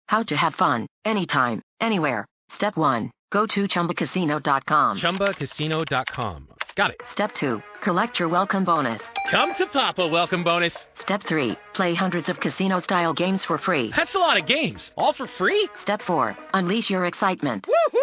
How to have fun, anytime, anywhere. Step 1. Go to ChumbaCasino.com. ChumbaCasino.com. Got it. Step 2. Collect your welcome bonus. Come to Papa, welcome bonus. Step 3. Play hundreds of casino-style games for free. That's a lot of games. All for free? Step 4. Unleash your excitement. Woohoo!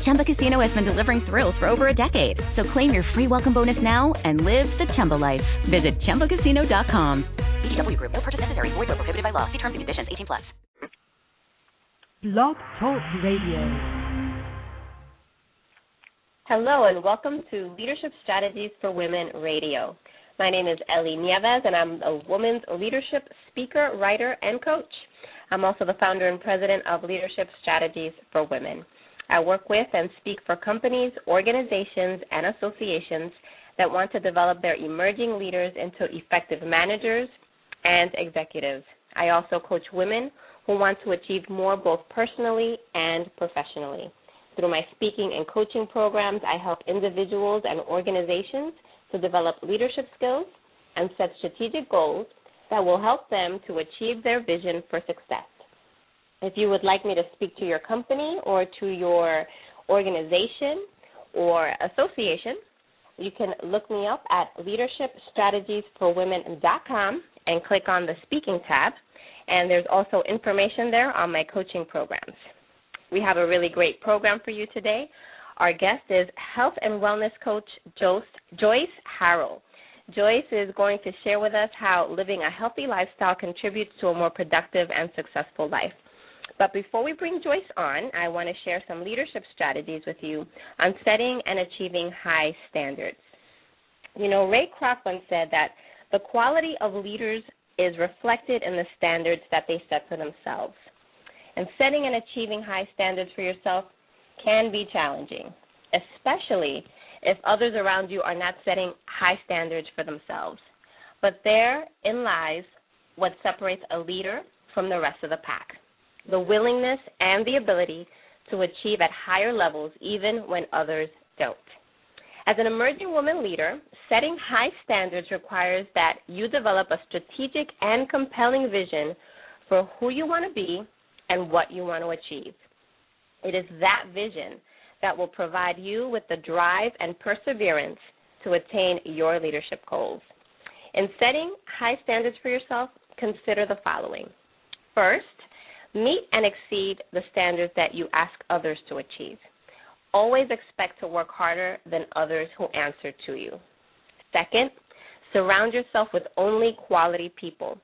Chumba Casino has been delivering thrills for over a decade. So claim your free welcome bonus now and live the Chumba life. Visit ChumbaCasino.com. VGW Group. No purchase necessary. Void where prohibited by law. See terms and conditions. 18+. Blog Talk Radio. Hello and welcome to Leadership Strategies for Women Radio. My name is Ellie Nieves and I'm a women's leadership speaker, writer, and coach. I'm also the founder and president of Leadership Strategies for Women. I work with and speak for companies, organizations, and associations that want to develop their emerging leaders into effective managers and executives. I also coach women who want to achieve more both personally and professionally. Through my speaking and coaching programs, I help individuals and organizations to develop leadership skills and set strategic goals that will help them to achieve their vision for success. If you would like me to speak to your company or to your organization or association, you can look me up at leadershipstrategiesforwomen.com and click on the speaking tab. And there's also information there on my coaching programs. We have a really great program for you today. Our guest is health and wellness coach Joyce Harrell. Joyce is going to share with us how living a healthy lifestyle contributes to a more productive and successful life. But before we bring Joyce on, I want to share some leadership strategies with you on setting and achieving high standards. You know, Ray Kroc once said that the quality of leaders is reflected in the standards that they set for themselves. And setting and achieving high standards for yourself can be challenging, especially if others around you are not setting high standards for themselves. But therein lies what separates a leader from the rest of the pack, the willingness and the ability to achieve at higher levels even when others don't. As an emerging woman leader, setting high standards requires that you develop a strategic and compelling vision for who you want to be and what you want to achieve. It is that vision that will provide you with the drive and perseverance to attain your leadership goals. In setting high standards for yourself, consider the following. First, meet and exceed the standards that you ask others to achieve. Always expect to work harder than others who answer to you. Second, surround yourself with only quality people.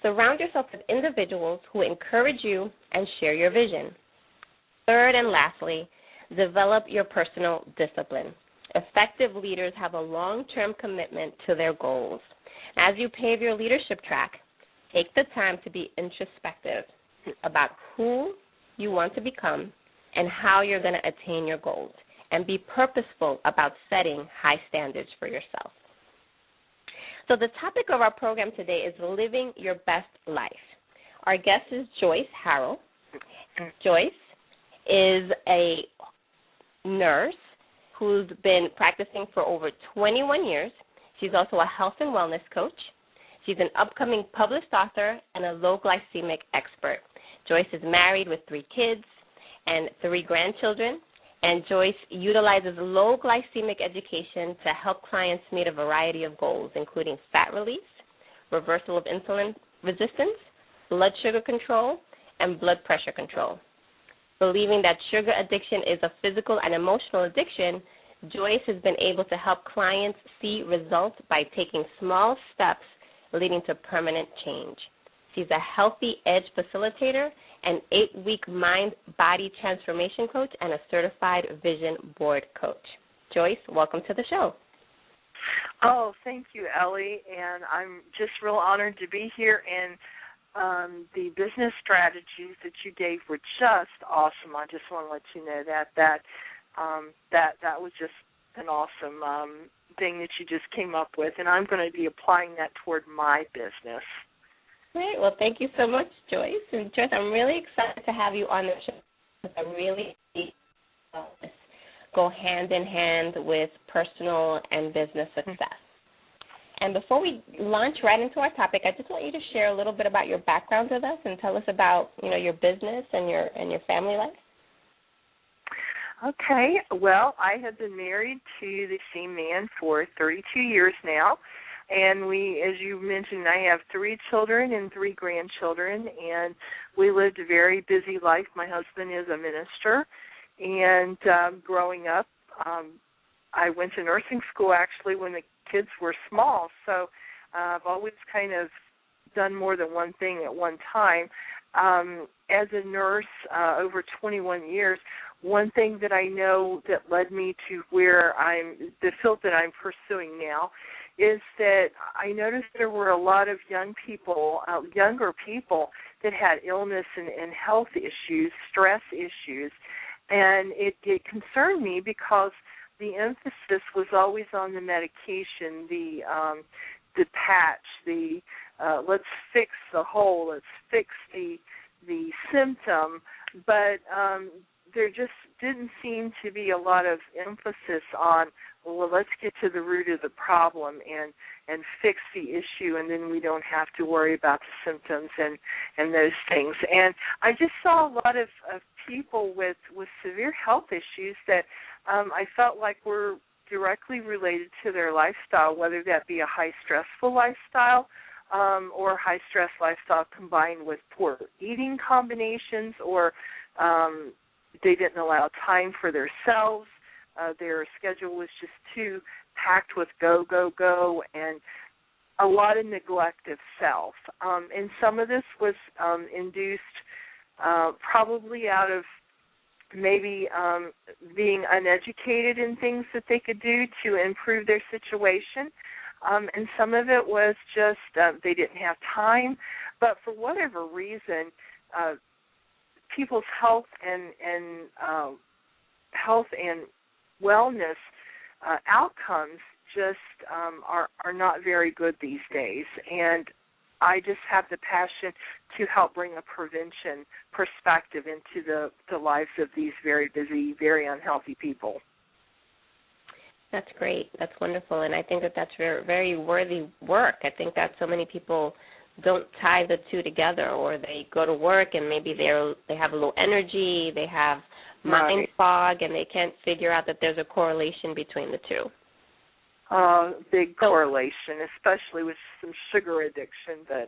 Surround yourself with individuals who encourage you and share your vision. Third and lastly, develop your personal discipline. Effective leaders have a long-term commitment to their goals. As you pave your leadership track, take the time to be introspective about who you want to become and how you're going to attain your goals, and be purposeful about setting high standards for yourself. So the topic of our program today is living your best life. Our guest is Joyce Harrell. Joyce is a nurse who's been practicing for over 21 years. She's also a health and wellness coach. She's an upcoming published author and a low glycemic expert. Joyce is married with 3 kids and 3 grandchildren, and Joyce utilizes low glycemic education to help clients meet a variety of goals, including fat release, reversal of insulin resistance, blood sugar control, and blood pressure control. Believing that sugar addiction is a physical and emotional addiction, Joyce has been able to help clients see results by taking small steps leading to permanent change. She's a healthy edge facilitator, an 8-week mind-body transformation coach, and a certified vision board coach. Joyce, welcome to the show. Oh, thank you, Ellie, and I'm just real honored to be here, and the business strategies that you gave were just awesome. I just want to let you know that was just an awesome thing that you just came up with, and I'm going to be applying that toward my business. Great. Well, thank you so much, Joyce. And Joyce, I'm really excited to have you on the show. I really go hand in hand with personal and business success. And before we launch right into our topic, I just want you to share a little bit about your background with us and tell us about, your business and your family life. Okay. Well, I have been married to the same man for 32 years now. And we, as you mentioned, I have 3 children and 3 grandchildren, and we lived a very busy life. My husband is a minister, and growing up, I went to nursing school actually when the kids were small, so I've always kind of done more than one thing at one time. As a nurse, over 21 years, one thing that I know that led me to the field that I'm pursuing now, is that I noticed there were a lot of younger people that had illness and health issues, stress issues, and it concerned me because the emphasis was always on the medication, the patch, let's fix the hole, let's fix the symptom, but there just didn't seem to be a lot of emphasis on, well, let's get to the root of the problem and fix the issue, and then we don't have to worry about the symptoms and those things. And I just saw a lot of people with severe health issues that I felt like were directly related to their lifestyle, whether that be a high stressful lifestyle or high stress lifestyle combined with poor eating combinations, or they didn't allow time for themselves. Their schedule was just too packed with go, go, go, and a lot of neglect of self. And some of this was induced probably out of maybe being uneducated in things that they could do to improve their situation. And some of it was just they didn't have time. But for whatever reason, people's health and wellness outcomes just are not very good these days. And I just have the passion to help bring a prevention perspective into the lives of these very busy, very unhealthy people. That's great. That's wonderful. And I think that that's very, very worthy work. I think that so many people don't tie the two together, or they go to work and maybe they have a low energy, they have mind fog, and they can't figure out that there's a correlation between the two. Big correlation, especially with some sugar addiction. But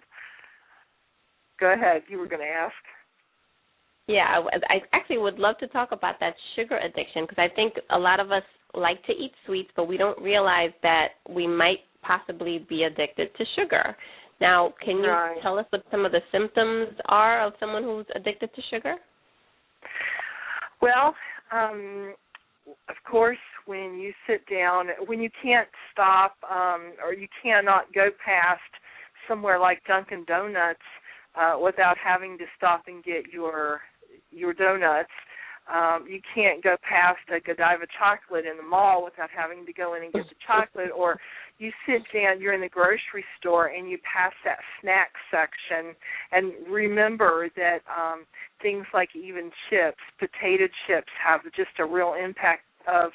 go ahead, you were going to ask. Yeah, I actually would love to talk about that sugar addiction, because I think a lot of us like to eat sweets, but we don't realize that we might possibly be addicted to sugar. Now, can you tell us what some of the symptoms are of someone who's addicted to sugar? Well, of course, when you sit down, when you can't stop or you cannot go past somewhere like Dunkin' Donuts without having to stop and get your donuts, you can't go past a Godiva chocolate in the mall without having to go in and get the chocolate, or you sit down, you're in the grocery store and you pass that snack section, and remember that things like even chips, potato chips, have just a real impact of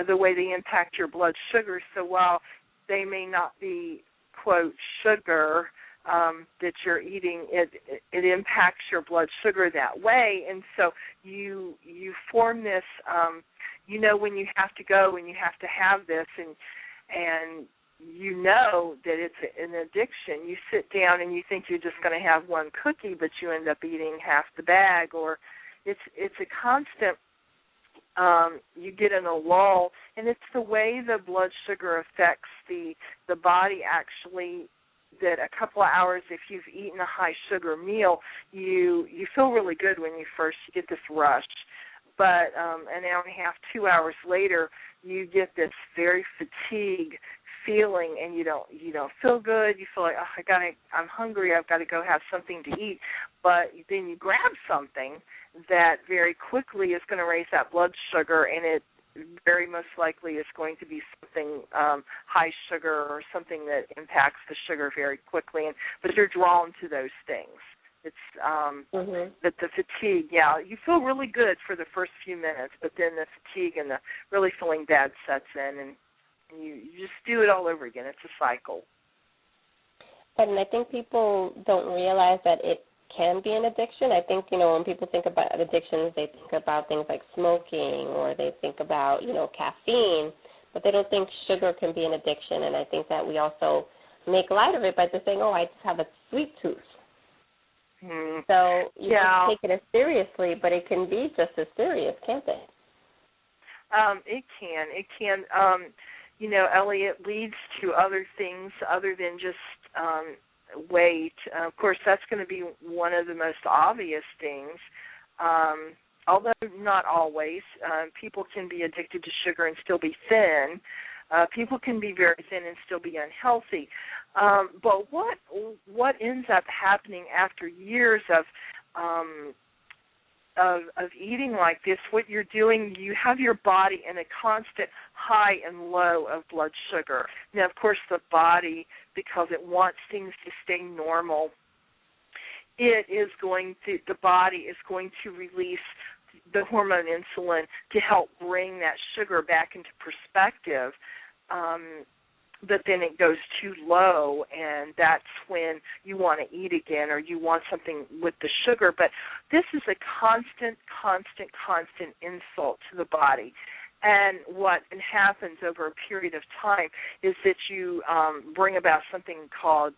the way they impact your blood sugar. So while they may not be, quote, sugar that you're eating, it impacts your blood sugar that way. And so you form this, when you have to go and you have to have this, and you know that it's an addiction. You sit down and you think you're just going to have one cookie, but you end up eating half the bag, or it's a constant. You get in a lull, and it's the way the blood sugar affects the body actually, that a couple of hours, if you've eaten a high sugar meal, you feel really good when you get this rush. But an hour and a half, 2 hours later, you get this very fatigued feeling, and you don't feel good. You feel like, I'm hungry, I've got to go have something to eat. But then you grab something that very quickly is going to raise that blood sugar, and it very most likely is going to be something high sugar or something that impacts the sugar very quickly. But you're drawn to those things. It's but the fatigue, you feel really good for the first few minutes, but then the fatigue and the really feeling bad sets in, and You just do it all over again. It's a cycle. And I think people don't realize that it can be an addiction. I think, when people think about addictions, they think about things like smoking, or they think about, caffeine, but they don't think sugar can be an addiction. And I think that we also make light of it by just saying, oh, I just have a sweet tooth. So you can take it as seriously, but it can be just as serious, can't it? It can. Ellie, it leads to other things other than just weight. Of course, that's going to be one of the most obvious things. Although not always. People can be addicted to sugar and still be thin. People can be very thin and still be unhealthy. But what ends up happening after years of eating like this, what you're doing, you have your body in a constant high and low of blood sugar. Now, of course, the body, because it wants things to stay normal, the body is going to release the hormone insulin to help bring that sugar back into perspective. But then it goes too low, and that's when you want to eat again, or you want something with the sugar. But this is a constant insult to the body. And what happens over a period of time is that you bring about something called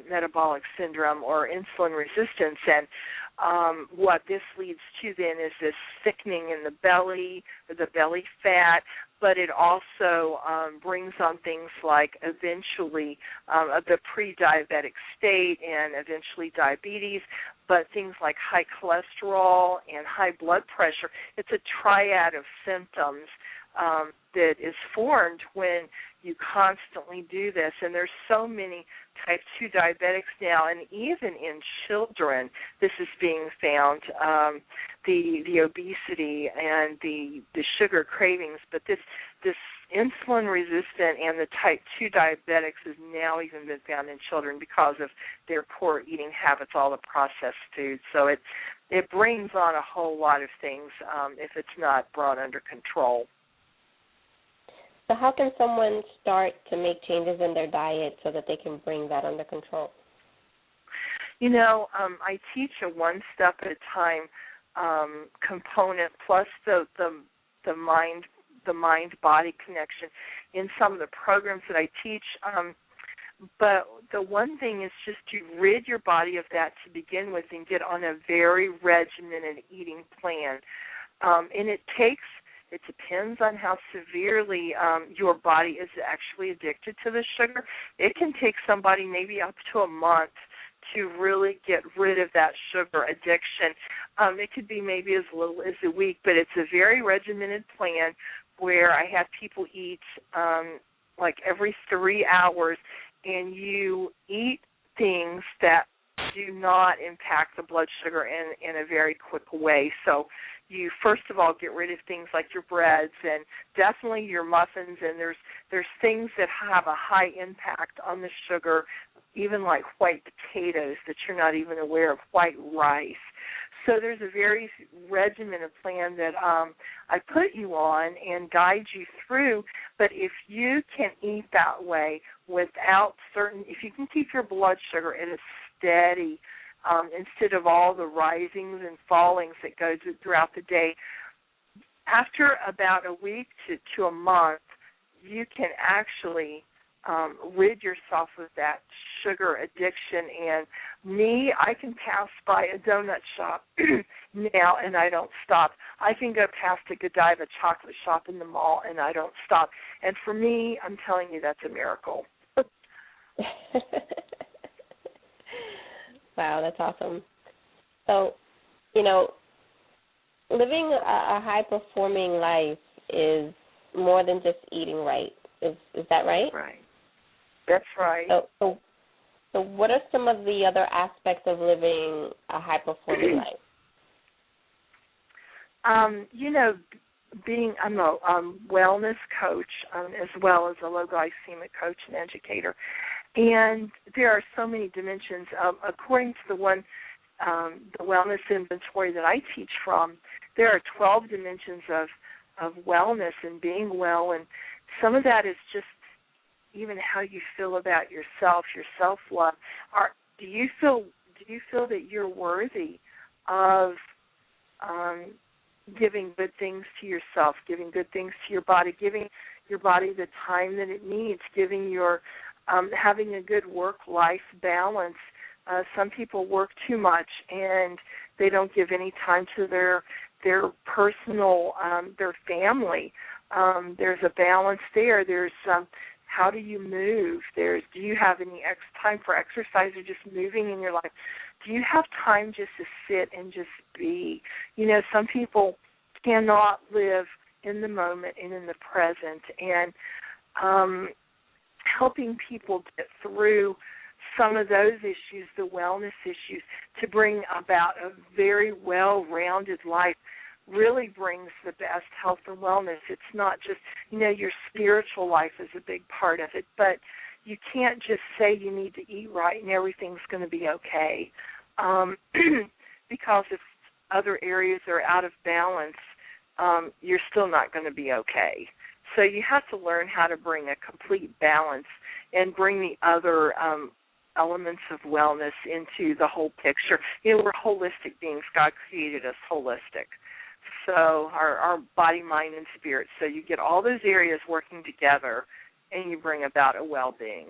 metabolic syndrome or insulin resistance. And what this leads to then is this thickening in the belly, the belly fat, but it also brings on things like eventually the pre-diabetic state and eventually diabetes, but things like high cholesterol and high blood pressure. It's a triad of symptoms that is formed when you constantly do this. And there's so many type 2 diabetics now, and even in children this is being found, the obesity and the sugar cravings. But this insulin resistant and the type 2 diabetics has now even been found in children because of their poor eating habits, all the processed foods. So it brings on a whole lot of things if it's not brought under control. So how can someone start to make changes in their diet so that they can bring that under control? I teach a one-step at a time component plus the mind-body connection in some of the programs that I teach. But the one thing is just to rid your body of that to begin with and get on a very regimented eating plan. And it depends on how severely your body is actually addicted to the sugar. It can take somebody maybe up to a month to really get rid of that sugar addiction. It could be maybe as little as a week, but it's a very regimented plan where I have people eat like every 3 hours, and you eat things that do not impact the blood sugar in a very quick way. So you first of all get rid of things like your breads and definitely your muffins, and there's things that have a high impact on the sugar, even like white potatoes that you're not even aware of, white rice. So there's a very regimented plan that I put you on and guide you through. But if you can eat that way without if you can keep your blood sugar at a steady, instead of all the risings and fallings that go throughout the day, after about a week to a month, you can actually rid yourself of that sugar addiction. And I can pass by a donut shop now and I don't stop. I can go past a Godiva chocolate shop in the mall and I don't stop. And for me, I'm telling you, that's a miracle. Wow, that's awesome. So, living a high-performing life is more than just eating right. Is that right? Right. That's right. So what are some of the other aspects of living a high-performing life? I'm a wellness coach as well as a low glycemic coach and educator. And there are so many dimensions. According to the wellness inventory that I teach from, there are 12 dimensions of wellness and being well, and some of that is just even how you feel about yourself, your self-love. Do you feel that you're worthy of giving good things to yourself, giving good things to your body, giving your body the time that it needs, giving your having a good work-life balance? Some people work too much and they don't give any time to their personal, their family. There's a balance there. There's how do you move? Do you have any time for exercise or just moving in your life? Do you have time just to sit and just be? Some people cannot live in the moment and in the present, and helping people get through some of those issues, the wellness issues, to bring about a very well-rounded life really brings the best health and wellness. It's not just, your spiritual life is a big part of it, but you can't just say you need to eat right and everything's going to be okay, because if other areas are out of balance, you're still not going to be okay. So you have to learn how to bring a complete balance and bring the other elements of wellness into the whole picture. We're holistic beings. God created us holistic. So our body, mind, and spirit. So you get all those areas working together, and you bring about a well-being.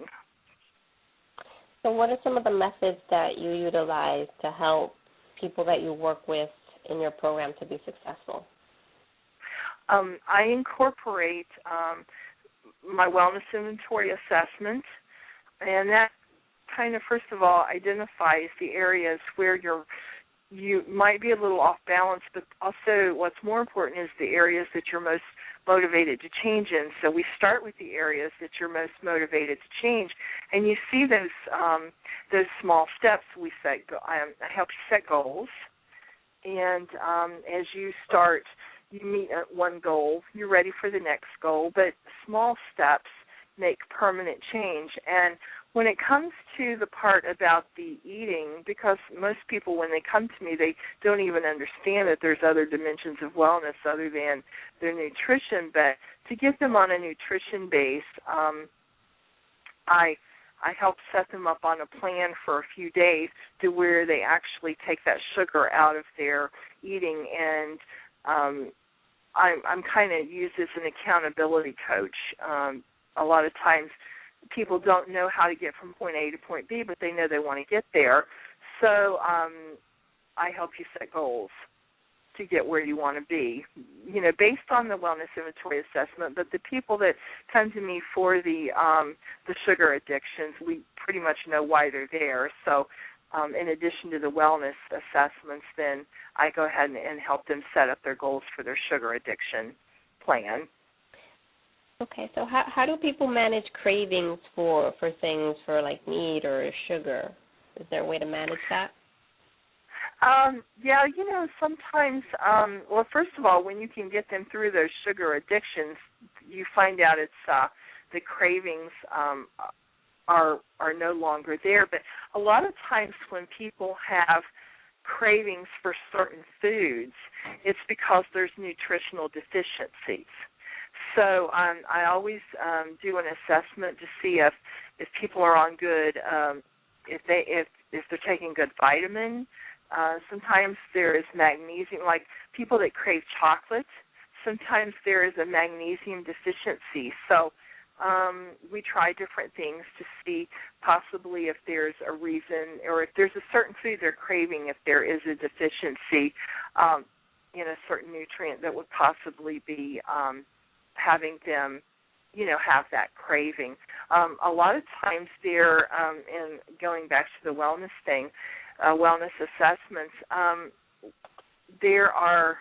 So what are some of the methods that you utilize to help people that you work with in your program to be successful? I incorporate my wellness inventory assessment, and that kind of, first of all, identifies the areas where you might be a little off balance, but also what's more important is the areas that you're most motivated to change in. So we start with the areas that you're most motivated to change, and you see those small steps we set. I help you set goals, and as you start, you meet one goal, you're ready for the next goal, but small steps make permanent change. And when it comes to the part about the eating, because most people, when they come to me, they don't even understand that there's other dimensions of wellness other than their nutrition, but to get them on a nutrition base, I help set them up on a plan for a few days to where they actually take that sugar out of their eating, and I'm kind of used as an accountability coach. A lot of times people don't know how to get from point A to point B, but they know they want to get there. So I help you set goals to get where you want to be, based on the wellness inventory assessment. But the people that come to me for the sugar addictions, we pretty much know why they're there. So in addition to the wellness assessments, then I go ahead and help them set up their goals for their sugar addiction plan. Okay, so how do people manage cravings for things for like meat or sugar? Is there a way to manage that? Yeah, sometimes, well, first of all, when you can get them through those sugar addictions, you find out it's the cravings are no longer there. But a lot of times when people have cravings for certain foods, it's because there's nutritional deficiencies. So I always do an assessment to see if people are on good, if they're taking good vitamin. Sometimes there is magnesium, like people that crave chocolate. Sometimes there is a magnesium deficiency. So we try different things to see possibly if there's a reason, or if there's a certain food they're craving, if there is a deficiency in a certain nutrient that would possibly be having them, have that craving. A lot of times they're, and going back to the wellness thing, wellness assessments, there are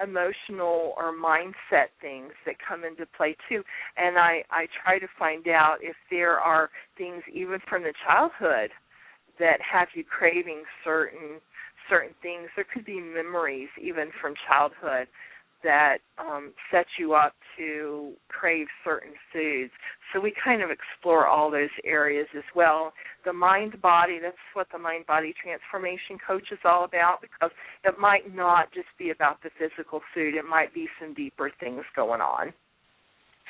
emotional or mindset things that come into play too, and I try to find out if there are things even from the childhood that have you craving certain things. There could be memories even from childhood that set you up to crave certain foods. So we kind of explore all those areas as well. The mind-body, that's what the mind-body transformation coach is all about, because it might not just be about the physical food. It might be some deeper things going on.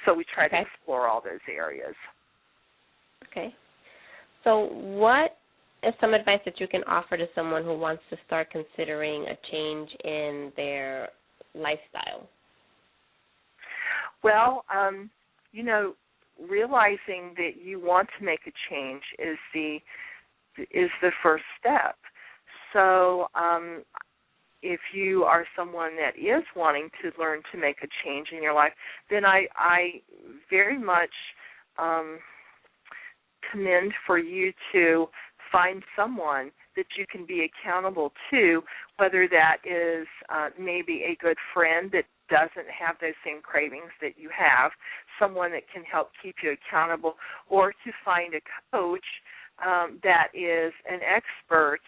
So we try to Okay. explore all those areas. Okay. So what is some advice that you can offer to someone who wants to start considering a change in their lifestyle? Well, realizing that you want to make a change is the first step. So if you are someone that is wanting to learn to make a change in your life, then I very much commend for you to find someone that you can be accountable to, whether that is maybe a good friend that doesn't have those same cravings that you have, someone that can help keep you accountable, or to find a coach that is an expert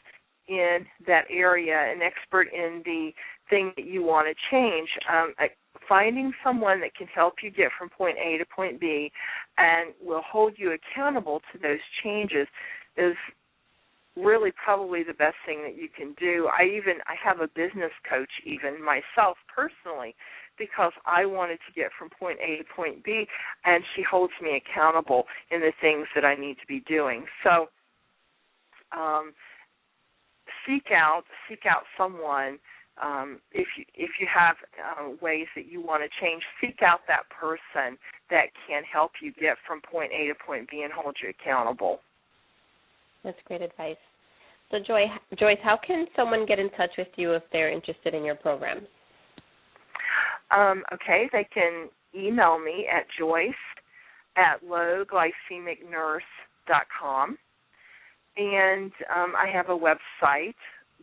in that area, an expert in the thing that you want to change. Finding someone that can help you get from point A to point B and will hold you accountable to those changes is really probably the best thing that you can do. I have a business coach even myself personally, because I wanted to get from point A to point B, and she holds me accountable in the things that I need to be doing. So seek out someone. If you have ways that you want to change, seek out that person that can help you get from point A to point B and hold you accountable. That's great advice. So, Joyce, how can someone get in touch with you if they're interested in your program? Okay, they can email me at joyce@lowglycemicnurse.com. And I have a website,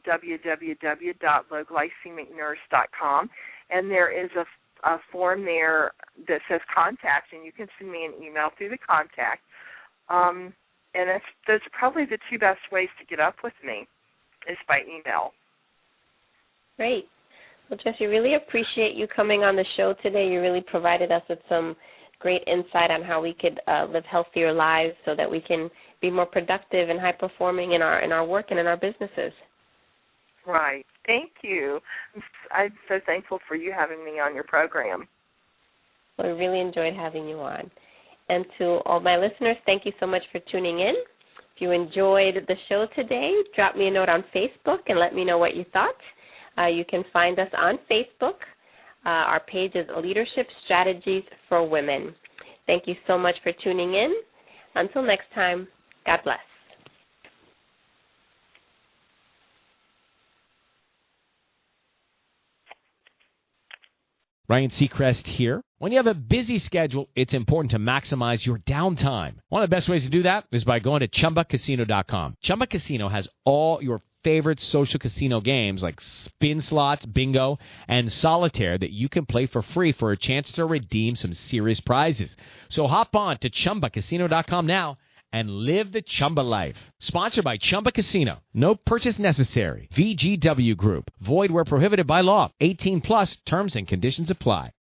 www.lowglycemicnurse.com, and there is a form there that says contact, and you can send me an email through the contact. And those are probably the two best ways to get up with me, is by email. Great. Well, Joyce, we really appreciate you coming on the show today. You really provided us with some great insight on how we could live healthier lives so that we can be more productive and high-performing in our work and in our businesses. Right. Thank you. I'm so thankful for you having me on your program. Well, we really enjoyed having you on. And to all my listeners, thank you so much for tuning in. If you enjoyed the show today, drop me a note on Facebook and let me know what you thought. You can find us on Facebook. Our page is Leadership Strategies for Women. Thank you so much for tuning in. Until next time, God bless. Ryan Seacrest here. When you have a busy schedule, it's important to maximize your downtime. One of the best ways to do that is by going to ChumbaCasino.com. Chumba Casino has all your favorite social casino games like spin slots, bingo, and solitaire that you can play for free for a chance to redeem some serious prizes. So hop on to ChumbaCasino.com now and live the Chumba life. Sponsored by Chumba Casino. No purchase necessary. VGW Group. Void where prohibited by law. 18 plus terms and conditions apply.